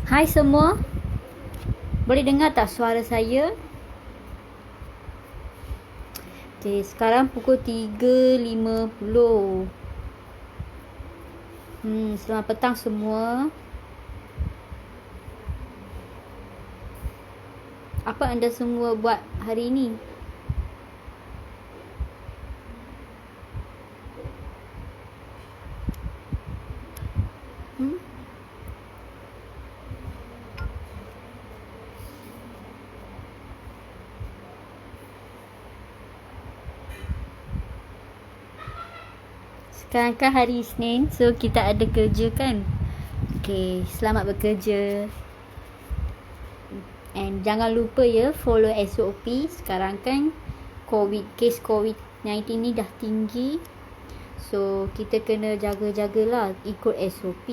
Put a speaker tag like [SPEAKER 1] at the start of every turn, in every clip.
[SPEAKER 1] Hai semua, boleh dengar tak suara saya? Okay, sekarang pukul 3.50. Selamat petang semua. Apa anda semua buat hari ini? Sekarang kan hari Isnin, so kita ada kerja kan? Okay, selamat bekerja. And jangan lupa ya, follow SOP. Sekarang kan kes COVID-19 ni dah tinggi. So, kita kena jaga-jagalah, ikut SOP.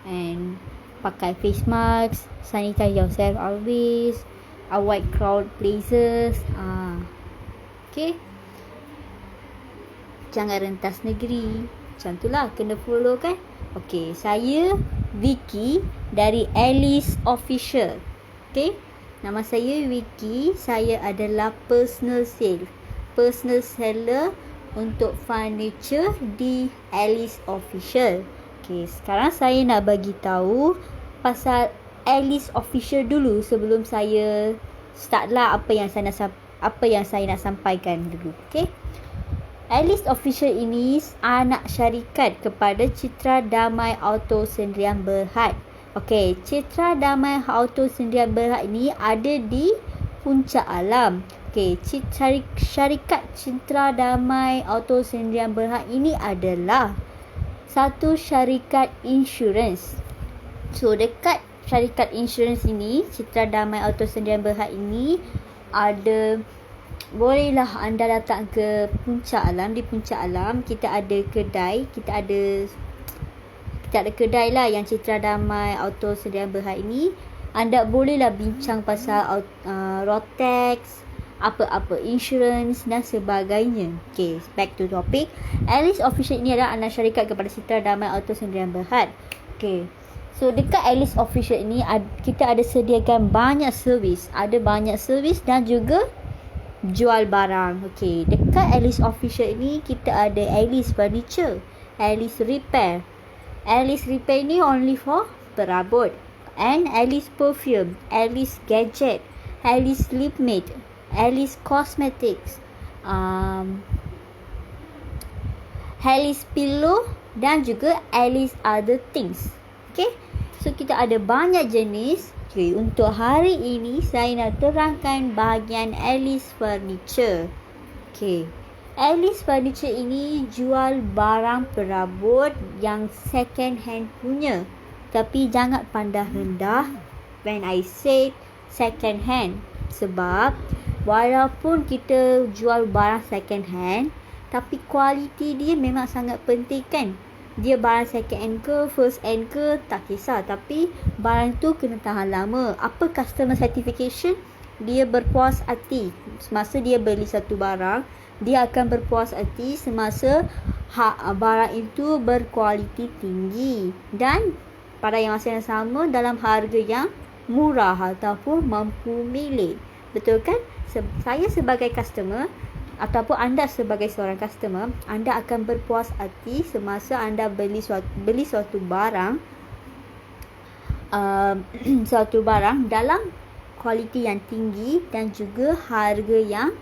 [SPEAKER 1] And pakai face mask, sanitize yourself always, avoid crowd places. Okay. Jangan rentas negeri. Macam tu lah, kena follow kan. Okay, saya Vicky dari Alice Official. Okay, nama saya Vicky. Saya adalah personal seller untuk furniture di Alice Official. Okay, sekarang saya nak bagi tahu pasal Alice Official dulu sebelum saya start lah apa yang saya nak sampaikan dulu. Okay, Alice Official ini anak syarikat kepada Citra Damai Auto Sdn Bhd. Okey, Citra Damai Auto Sdn Bhd ini ada di Puncak Alam. Okey, syarikat Citra Damai Auto Sdn Bhd ini adalah satu syarikat insurans. So, dekat syarikat insurans ini, Citra Damai Auto Sdn Bhd ini ada, bolehlah anda datang ke Puncak Alam. Di Puncak Alam kita ada kedai, kita ada kedai lah yang Citra Damai Auto Sdn Bhd ini. Anda bolehlah bincang pasal Rotex, apa-apa insurans dan sebagainya. Okay, back to topic. Alice Official ini adalah anak syarikat kepada Citra Damai Auto Sdn Bhd. Okay, so dekat Alice Official ini kita ada sediakan banyak servis. Ada banyak servis dan juga jual barang. Okey, dekat Alice Official ini kita ada Alice Furniture, Alice Repair. Alice Repair ni only for perabot. And Alice Perfume, Alice Gadget, Alice Lip Mate, Alice Cosmetics, Alice Pillow dan juga Alice Other Things. Okey, so kita ada banyak jenis. Okay, untuk hari ini saya nak terangkan bahagian Alice Furniture. Okay, Alice Furniture ini jual barang perabot yang second hand punya. Tapi jangan pandang rendah when I say second hand. Sebab walaupun kita jual barang second hand, tapi kualiti dia memang sangat penting kan. Dia barang second hand ke first hand ke tak kisah, tapi barang tu kena tahan lama. Apa customer certification? Dia berpuas hati semasa dia beli satu barang. Dia akan berpuas hati semasa barang itu berkualiti tinggi dan pada yang masa yang sama dalam harga yang murah ataupun mampu milik. Betul kan? Saya sebagai customer ataupun anda sebagai seorang customer, anda akan berpuas hati semasa anda beli suatu barang suatu barang dalam kualiti yang tinggi dan juga harga yang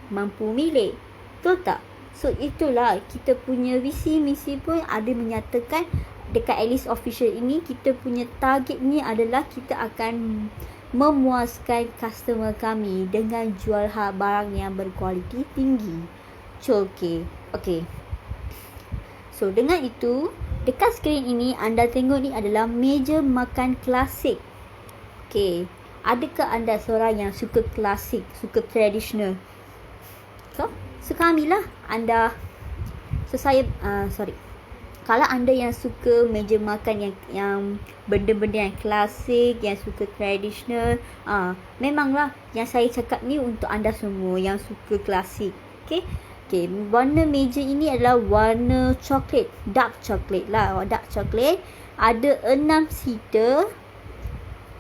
[SPEAKER 1] mampu milik. Betul tak? So itulah kita punya visi misi pun ada menyatakan dekat Alice Official ini kita punya target ni adalah kita akan memuaskan customer kami dengan jual barang yang berkualiti tinggi. So, okay. So, dengan itu, dekat skrin ini anda tengok ni adalah meja makan klasik. Okay, adakah anda seorang yang suka klasik, suka tradisional? So kami lah anda. So, kalau anda yang suka meja makan yang benda-benda yang klasik, yang suka tradisional, memanglah yang saya cakap ni untuk anda semua yang suka klasik. Okay, warna meja ini adalah warna coklat, dark coklat lah. Dark coklat. Ada 6 seater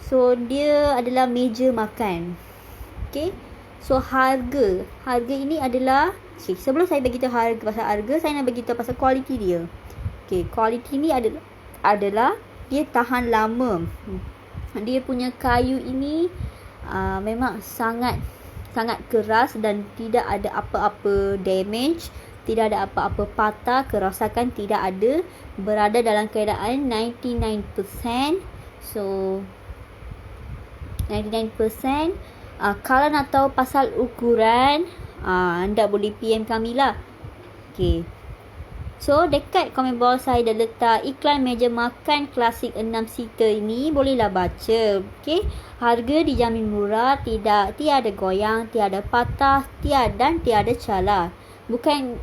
[SPEAKER 1] So dia adalah meja makan. Okay. So harga ini adalah, okay, sebelum saya beritahu harga pasal harga, saya nak beritahu pasal kualiti dia. Okay, kualiti ni adalah dia tahan lama. Dia punya kayu ini memang sangat keras dan tidak ada apa-apa damage, tidak ada apa-apa patah, kerosakan tidak ada, berada dalam keadaan 99%. So 99%. Kalau nak tahu pasal ukuran, anda boleh PM kami lah. Okay. So dekat komen bawah saya dah letak iklan meja makan klasik 6 seater ini, bolehlah baca. Okay. Harga dijamin murah, tiada goyang, tiada patah, tiada cala. Bukan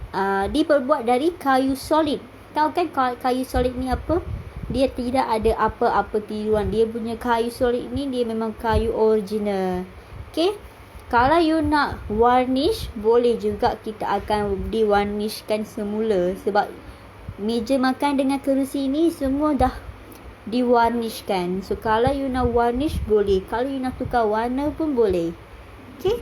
[SPEAKER 1] diperbuat dari kayu solid. Tahu kan kayu solid ni apa? Dia tidak ada apa-apa tiruan. Dia punya kayu solid ni dia memang kayu original. Okay. Kalau you nak varnish, boleh juga, kita akan divarnishkan semula. Sebab meja makan dengan kerusi ni semua dah divarnishkan. So kalau you nak varnish boleh. Kalau you nak tukar warna pun boleh. Okay.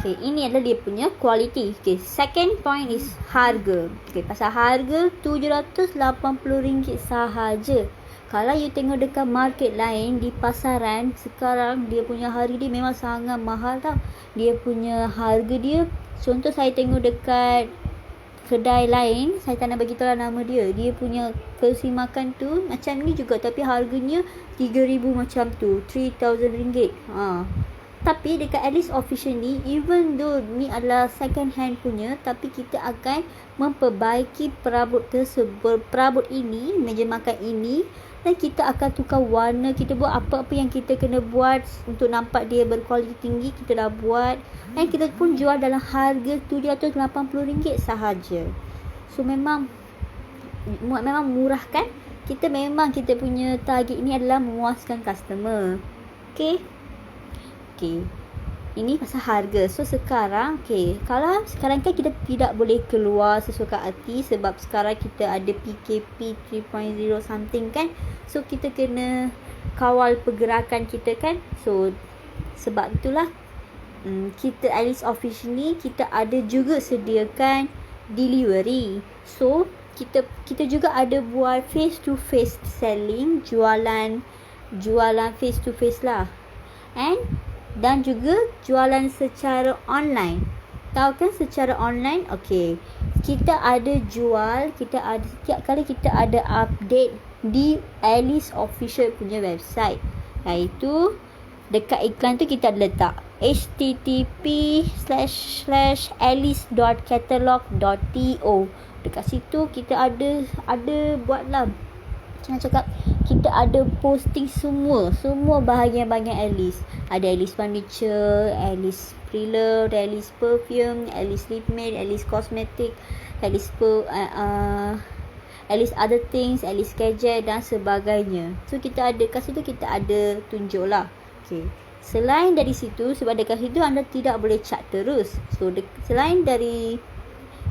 [SPEAKER 1] Okay, ini adalah dia punya kualiti. Okay, second point is harga. Okay, pasal harga RM780 sahaja. Kalau you tengok dekat market lain di pasaran sekarang, dia punya harga dia memang sangat mahal tau. Dia punya harga dia, contoh saya tengok dekat kedai lain, saya tak nak beritahu lah nama dia. Dia punya kerusi makan tu macam ni juga, tapi harganya RM3,000 macam tu, RM3,000. Tapi dekat Alice Official ni, even though ni adalah second hand punya, tapi kita akan memperbaiki perabot tersebut. Perabot ini, meja makan ini, dan kita akan tukar warna. Kita buat apa-apa yang kita kena buat untuk nampak dia berkualiti tinggi, kita dah buat. Dan kita pun jual dalam harga RM780 sahaja. So memang murah kan? Kita punya target ni adalah memuaskan customer. Okay. Ini pasal harga. So sekarang, kalau sekarang kan kita tidak boleh keluar sesuka hati sebab sekarang kita ada PKP 3.0 something kan. So kita kena kawal pergerakan kita kan. So sebab itulah kita Alice Official ni kita ada juga sediakan delivery. So kita juga ada buat face to face selling, jualan face to face lah. Dan juga jualan secara online. Tahu kan secara online? Okay. Kita ada jual, setiap kali kita ada update di Alice Official punya website. Iaitu dekat iklan tu kita letak http://alice.catalog.to. Dekat situ kita ada buatlah, macam cakap, kita ada posting semua bahagian-bahagian Alice. Ada Alice Furniture, Alice Pre-Loved, Alice Perfume, Alice Lip Matte, Alice Cosmetic, Alice Other Things, Alice Gadget dan sebagainya. So kita ada kat situ, kita ada tunjuk lah. Okay. Selain dari situ, sebab dekat situ anda tidak boleh chat terus. So selain dari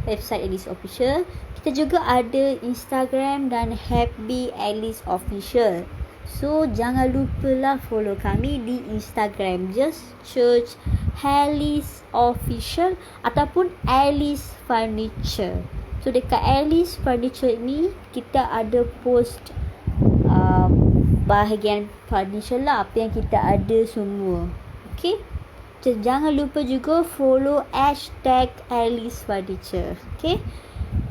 [SPEAKER 1] website Alice Official, kita juga ada Instagram dan FB Alice Official. So jangan lupalah follow kami di Instagram. Just search Alice Official ataupun Alice Furniture. So dekat Alice Furniture ni kita ada post bahagian furniture lah, apa yang kita ada semua. Okay. Jangan lupa juga follow #Alice Furniture. Okay.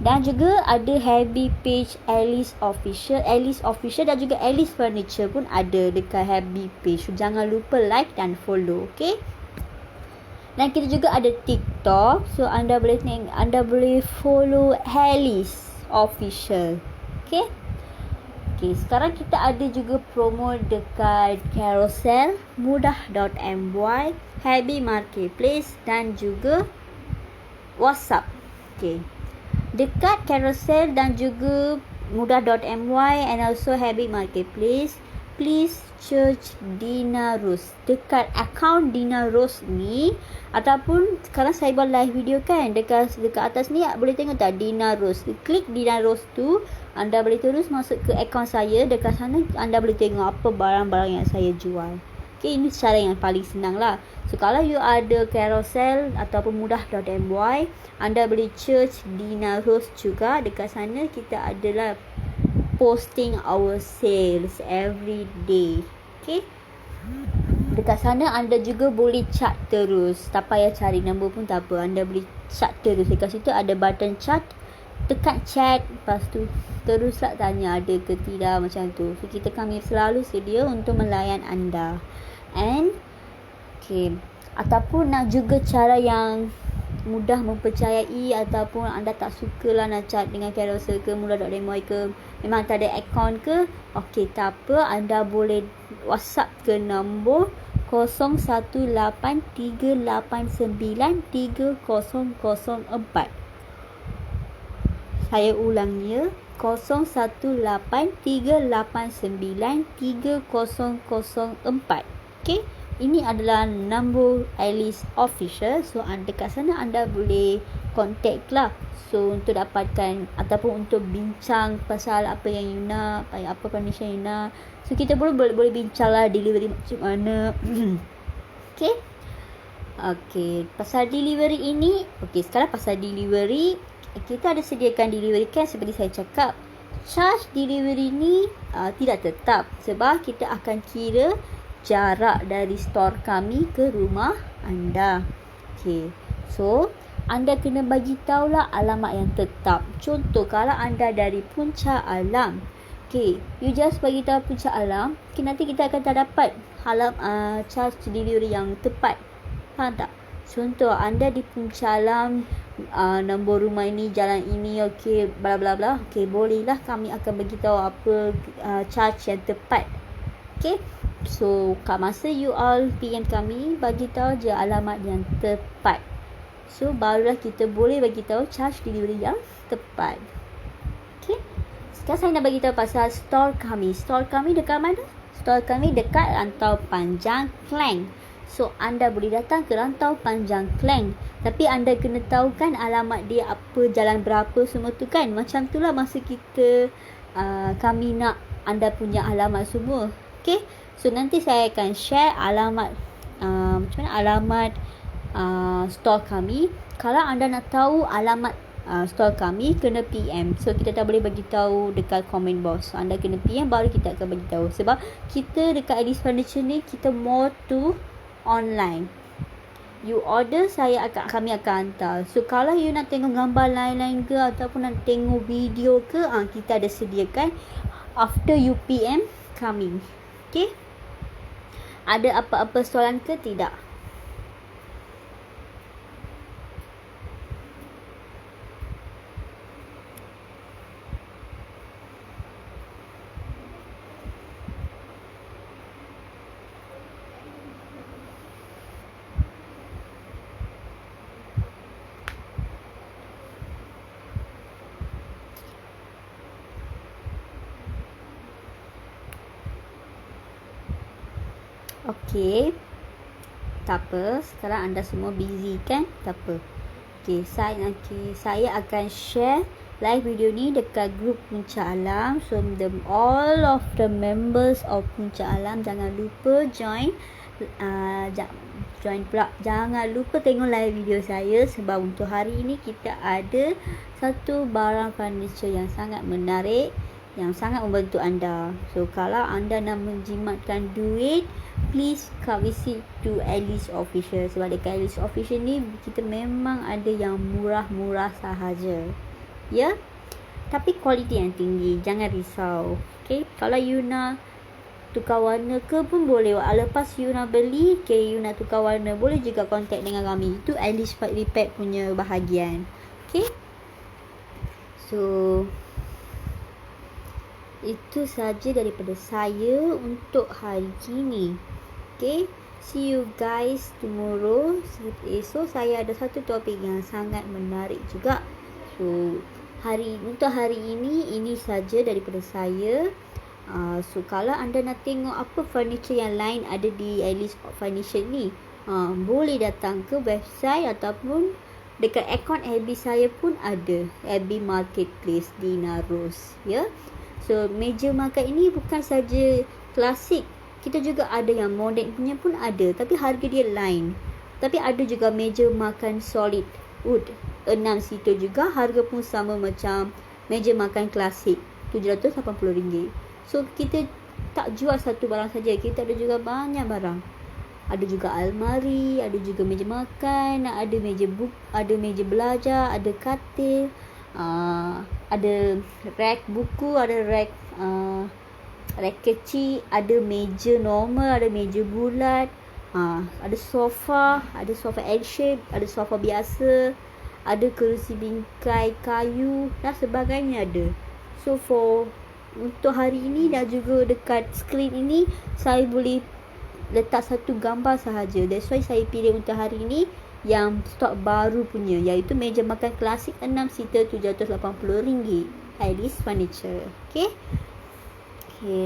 [SPEAKER 1] Dan juga ada happy page Alice Official dan juga Alice Furniture pun ada dekat happy page. So, jangan lupa like dan follow. Okay. Dan kita juga ada TikTok. So anda boleh follow Alice Official. Okay. Sekarang kita ada juga promo dekat Carousell, Mudah.my, Happy Marketplace dan juga WhatsApp. Okay. Dekat Carousell dan juga Mudah.my and also Happy Marketplace, please search Dina Rose. Dekat akaun Dina Rose ni, ataupun sekarang saya buat live video kan, dekat atas ni boleh tengok tak Dina Rose. Klik Dina Rose tu, anda boleh terus masuk ke akaun saya. Dekat sana anda boleh tengok apa barang-barang yang saya jual. Okay, ini cara yang paling senang lah. So, kalau you ada Carousel ataupun mudah.my, anda boleh search Dina Rose juga. Dekat sana kita adalah posting our sales every day. Okay. Dekat sana anda juga boleh chat terus. Tak payah cari nombor pun tak apa. Anda boleh chat terus. Dekat situ ada button chat. Tekan chat. Lepas tu teruslah tanya ada ke tidak macam tu. So, kami selalu sedia untuk melayan anda. And okay, ataupun nak juga cara yang mudah mempercayai, ataupun anda tak sukalah nak chat dengan Carousel ke mudah.my ke, memang tak ada akaun ke, okey tak apa, anda boleh WhatsApp ke nombor 0183893004. Saya ulang ya, 0183893004. Okey, ini adalah nombor Alice Official. So, dekat sana anda boleh contact lah. So, untuk dapatkan ataupun untuk bincang pasal apa yang you nak, apa condition you nak. So, kita boleh bincang lah delivery macam mana. Okey. Okey, pasal delivery ini. Okey, sekarang pasal delivery. Kita ada sediakan delivery kan seperti saya cakap. Charge delivery ni tidak tetap sebab kita akan kira jarak dari store kami ke rumah anda. Okay. So, anda kena bagi tahulah alamat yang tetap. Contoh, kalau anda dari Puncak Alam. Okay. You just bagi tahu Puncak Alam. Okay, nanti kita akan tak dapat charge delivery yang tepat. Faham tak? Contoh, anda di Puncak Alam, nombor rumah ini, jalan ini, okay, bla bla bla. Okay, bolehlah kami akan bagi tahu apa charge yang tepat. Okay. So, masa you all PM kami, bagi tahu je alamat yang tepat. So, barulah kita boleh bagi tahu charge delivery yang tepat. Okay. Sekarang saya nak bagi tahu pasal store kami. Store kami dekat mana? Store kami dekat Rantau Panjang, Klang. So, anda boleh datang ke Rantau Panjang, Klang. Tapi anda kena tahu kan alamat dia apa, jalan berapa, semua tu kan. Macam tu lah masa kita, kami nak anda punya alamat semua. Okay. So, nanti saya akan share alamat, macam mana alamat store kami. Kalau anda nak tahu alamat store kami, kena PM. So, kita tak boleh bagi tahu dekat comment box. So, anda kena PM baru kita akan bagi tahu. Sebab kita dekat Alice Furniture ni, kita more to online. You order, kami akan hantar. So, kalau you nak tengok gambar lain-lain ke, ataupun nak tengok video ke, kita ada sediakan after you PM kami. Okay. Ada apa-apa soalan ke tidak? Okey. Tak apa, sekarang anda semua busy kan? Tak apa. Okey, saya akan share live video ni dekat grup Puncak Alam. So, all of the members of Puncak Alam, jangan lupa join. Join pula. Jangan lupa tengok live video saya sebab untuk hari ini kita ada satu barang furniture yang sangat menarik, yang sangat membantu anda. So, kalau anda nak menjimatkan duit, please come visit to Alice Official. Sebab dekat Alice Official ni, kita memang ada yang murah-murah sahaja. Ya? Tapi kualiti yang tinggi. Jangan risau. Okay? Kalau you nak tukar warna ke pun boleh. Lepas you nak beli, okay, you nak tukar warna, boleh juga contact dengan kami. Itu Alice Repair punya bahagian. Okay? So, itu saja daripada saya untuk hari ini. Okay, see you guys tomorrow. Esok saya ada satu topik yang sangat menarik juga. So, untuk hari ini saja daripada saya. So, kalau anda nak tengok apa furniture yang lain ada di Alice Furniture ni, boleh datang ke website ataupun Dekat akaun FB saya pun ada, FB Marketplace Dina Rose, ya. So meja makan ini bukan saja klasik, kita juga ada yang moden punya pun ada, tapi harga dia lain. Tapi ada juga meja makan solid wood 6 seater juga, harga pun sama macam meja makan klasik, RM780. So kita tak jual satu barang saja, kita ada juga banyak barang. Ada juga almari, ada juga meja makan, ada meja belajar, ada katil, ada rack buku, ada rack kecil, ada meja normal, ada meja bulat, ada sofa L shape, ada sofa biasa, ada kerusi bingkai kayu dan sebagainya ada. So untuk hari ini dan juga dekat skrin ini saya boleh letak satu gambar sahaja. That's why saya pilih untuk hari ini yang stok baru punya, iaitu meja makan klasik 6 seater RM780, Alice Furniture. Okay,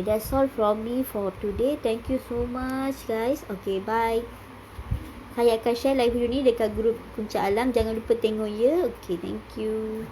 [SPEAKER 1] that's all from me for today. Thank you so much guys. Okay, bye. Saya akan share live video ni dekat grup Puncak Alam. Jangan lupa tengok ya. Okay, thank you.